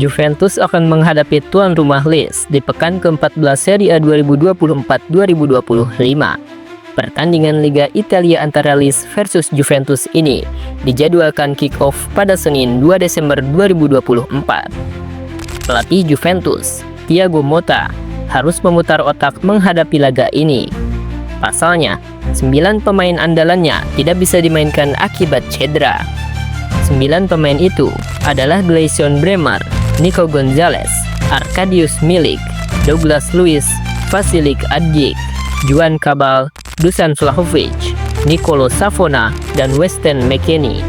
Juventus akan menghadapi tuan rumah Lecce di pekan ke-14 Serie A 2024-2025. Pertandingan Liga Italia antara Lecce versus Juventus ini dijadwalkan kick-off pada Senin 2 Desember 2024. Pelatih Juventus, Thiago Motta, harus memutar otak menghadapi laga ini. Pasalnya, 9 pemain andalannya tidak bisa dimainkan akibat cedera. 9 pemain itu adalah Gleison Bremer, Nico Gonzalez, Arkadiusz Milik, Douglas Luiz, Vasilik Adjik, Juan Cabal, Dusan Vlahovic, Nicolo Savona, dan Weston McKennie.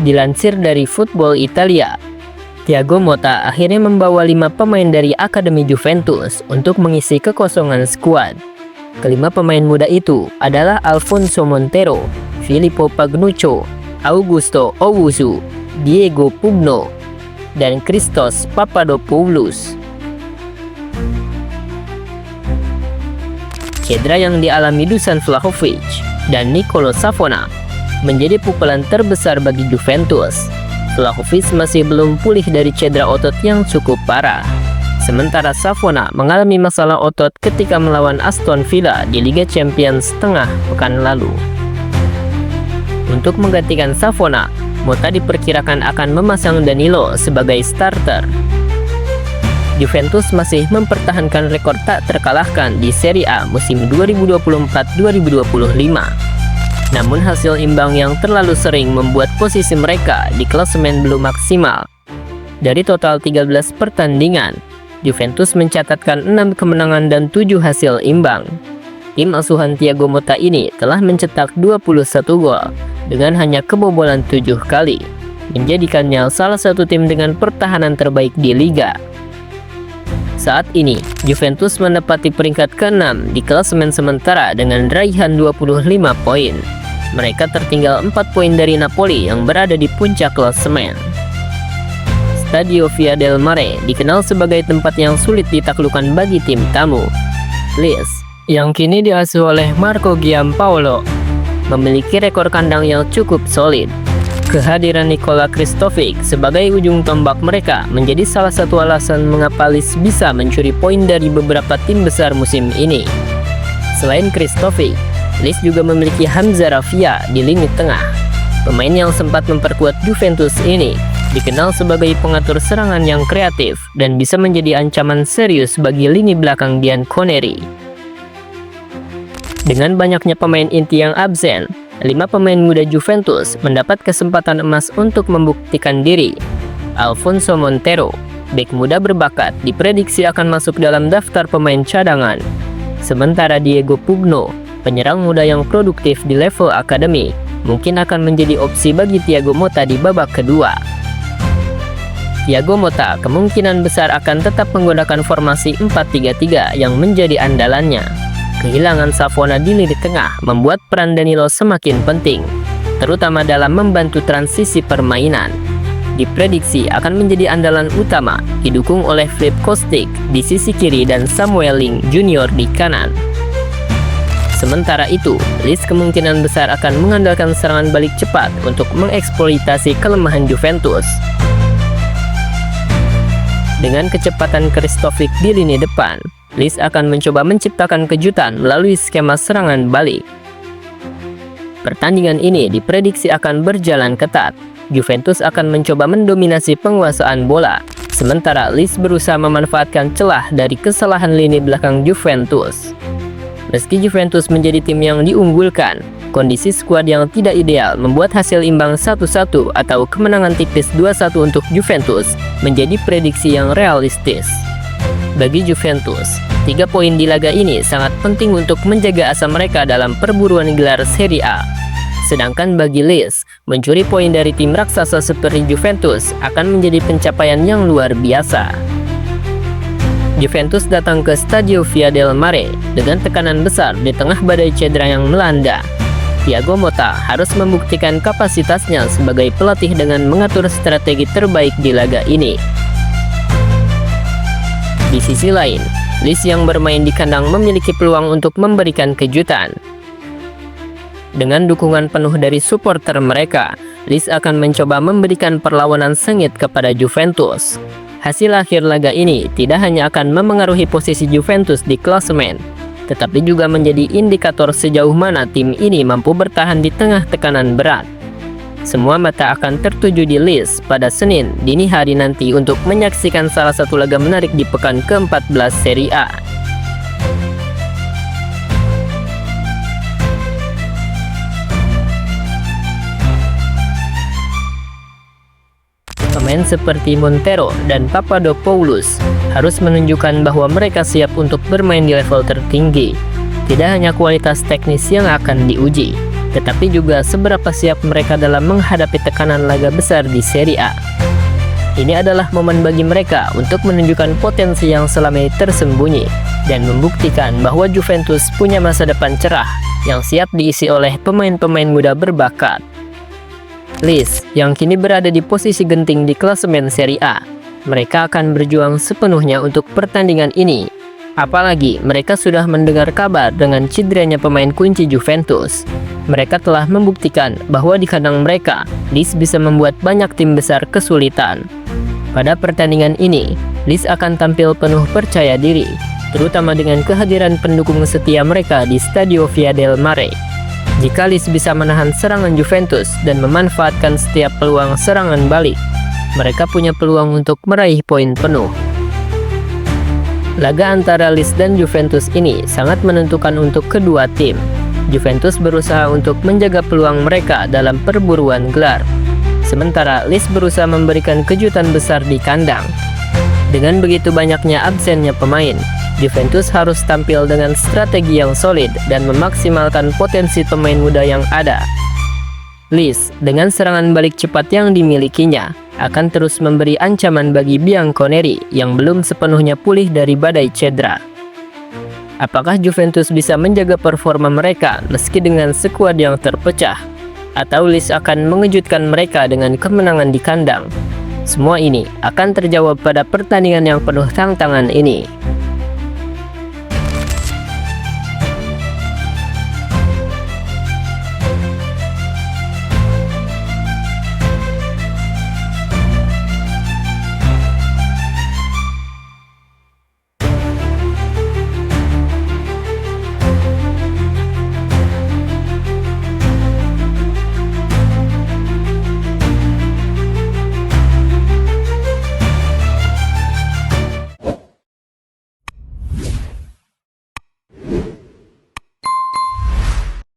Dilansir dari Football Italia, Thiago Motta akhirnya membawa 5 pemain dari Akademi Juventus untuk mengisi kekosongan skuad. Kelima pemain muda itu adalah Alfonso Montero, Filippo Pagnucco, Augusto Owusu, Diego Pugno, dan Christos Papadopoulos. Cedera yang dialami Dusan Vlahovic dan Nicolo Savona menjadi pukulan terbesar bagi Juventus. Vlahovic masih belum pulih dari cedera otot yang cukup parah. Sementara Savona mengalami masalah otot ketika melawan Aston Villa di Liga Champions tengah pekan lalu. Untuk menggantikan Savona, Motta diperkirakan akan memasang Danilo sebagai starter. Juventus masih mempertahankan rekor tak terkalahkan di Serie A musim 2024-2025. Namun hasil imbang yang terlalu sering membuat posisi mereka di klasemen belum maksimal. Dari total 13 pertandingan, Juventus mencatatkan 6 kemenangan dan 7 hasil imbang. Tim asuhan Thiago Motta ini telah mencetak 21 gol dengan hanya kebobolan 7 kali, menjadikannya salah satu tim dengan pertahanan terbaik di liga. Saat ini, Juventus menempati peringkat ke-6 di klasemen sementara dengan raihan 25 poin. Mereka tertinggal 4 poin dari Napoli yang berada di puncak klasemen. Stadio Via del Mare dikenal sebagai tempat yang sulit ditaklukkan bagi tim tamu. Lecce, yang kini diasuh oleh Marco Giampaolo, memiliki rekor kandang yang cukup solid. Kehadiran Nikola Kristofic sebagai ujung tombak mereka menjadi salah satu alasan mengapa Lecce bisa mencuri poin dari beberapa tim besar musim ini. Selain Kristofic, Lecce juga memiliki Hamza Raffia di lini tengah. Pemain yang sempat memperkuat Juventus ini dikenal sebagai pengatur serangan yang kreatif dan bisa menjadi ancaman serius bagi lini belakang Bianconeri. Dengan banyaknya pemain inti yang absen, 5 pemain muda Juventus mendapat kesempatan emas untuk membuktikan diri. Alfonso Montero, bek muda berbakat, diprediksi akan masuk dalam daftar pemain cadangan. Sementara Diego Pugno, penyerang muda yang produktif di level akademi, mungkin akan menjadi opsi bagi Thiago Motta di babak kedua. Thiago Motta kemungkinan besar akan tetap menggunakan formasi 4-3-3 yang menjadi andalannya. Kehilangan Savona di lini tengah membuat peran Danilo semakin penting, terutama dalam membantu transisi permainan. Diprediksi akan menjadi andalan utama, didukung oleh Filip Kostic di sisi kiri dan Samuel Ling Junior di kanan. Sementara itu, Lecce kemungkinan besar akan mengandalkan serangan balik cepat untuk mengeksploitasi kelemahan Juventus. Dengan kecepatan Kristofic di lini depan, Lecce akan mencoba menciptakan kejutan melalui skema serangan balik. Pertandingan ini diprediksi akan berjalan ketat. Juventus akan mencoba mendominasi penguasaan bola, sementara Lecce berusaha memanfaatkan celah dari kesalahan lini belakang Juventus. Meski Juventus menjadi tim yang diunggulkan, kondisi skuad yang tidak ideal membuat hasil imbang 1-1 atau kemenangan tipis 2-1 untuk Juventus menjadi prediksi yang realistis. Bagi Juventus, 3 poin di laga ini sangat penting untuk menjaga asa mereka dalam perburuan gelar Serie A. Sedangkan bagi Lecce, mencuri poin dari tim raksasa seperti Juventus akan menjadi pencapaian yang luar biasa. Juventus datang ke Stadio Via del Mare dengan tekanan besar di tengah badai cedera yang melanda. Thiago Motta harus membuktikan kapasitasnya sebagai pelatih dengan mengatur strategi terbaik di laga ini. Di sisi lain, Lis yang bermain di kandang memiliki peluang untuk memberikan kejutan. Dengan dukungan penuh dari supporter mereka, Lis akan mencoba memberikan perlawanan sengit kepada Juventus. Hasil akhir laga ini tidak hanya akan memengaruhi posisi Juventus di klasemen, tetapi juga menjadi indikator sejauh mana tim ini mampu bertahan di tengah tekanan berat. Semua mata akan tertuju di Lis pada Senin dini hari nanti untuk menyaksikan salah satu laga menarik di pekan ke-14 Serie A. Pemain seperti Montero dan Papadopoulos harus menunjukkan bahwa mereka siap untuk bermain di level tertinggi. Tidak hanya kualitas teknis yang akan diuji, tetapi juga seberapa siap mereka dalam menghadapi tekanan laga besar di Serie A. Ini adalah momen bagi mereka untuk menunjukkan potensi yang selama ini tersembunyi dan membuktikan bahwa Juventus punya masa depan cerah yang siap diisi oleh pemain-pemain muda berbakat. Lis yang kini berada di posisi genting di klasemen Serie A, mereka akan berjuang sepenuhnya untuk pertandingan ini. Apalagi mereka sudah mendengar kabar dengan cederanya pemain kunci Juventus. Mereka telah membuktikan bahwa di kandang mereka, Lis bisa membuat banyak tim besar kesulitan. Pada pertandingan ini, Lis akan tampil penuh percaya diri, terutama dengan kehadiran pendukung setia mereka di Stadio Via del Mare. Jika Lis bisa menahan serangan Juventus dan memanfaatkan setiap peluang serangan balik, mereka punya peluang untuk meraih poin penuh. Laga antara Lis dan Juventus ini sangat menentukan untuk kedua tim. Juventus berusaha untuk menjaga peluang mereka dalam perburuan gelar, sementara Lis berusaha memberikan kejutan besar di kandang. Dengan begitu banyaknya absennya pemain, Juventus harus tampil dengan strategi yang solid dan memaksimalkan potensi pemain muda yang ada. Lis, dengan serangan balik cepat yang dimilikinya, akan terus memberi ancaman bagi Bianconeri yang belum sepenuhnya pulih dari badai cedera. Apakah Juventus bisa menjaga performa mereka meski dengan skuad yang terpecah? Atau Lis akan mengejutkan mereka dengan kemenangan di kandang? Semua ini akan terjawab pada pertandingan yang penuh tantangan ini.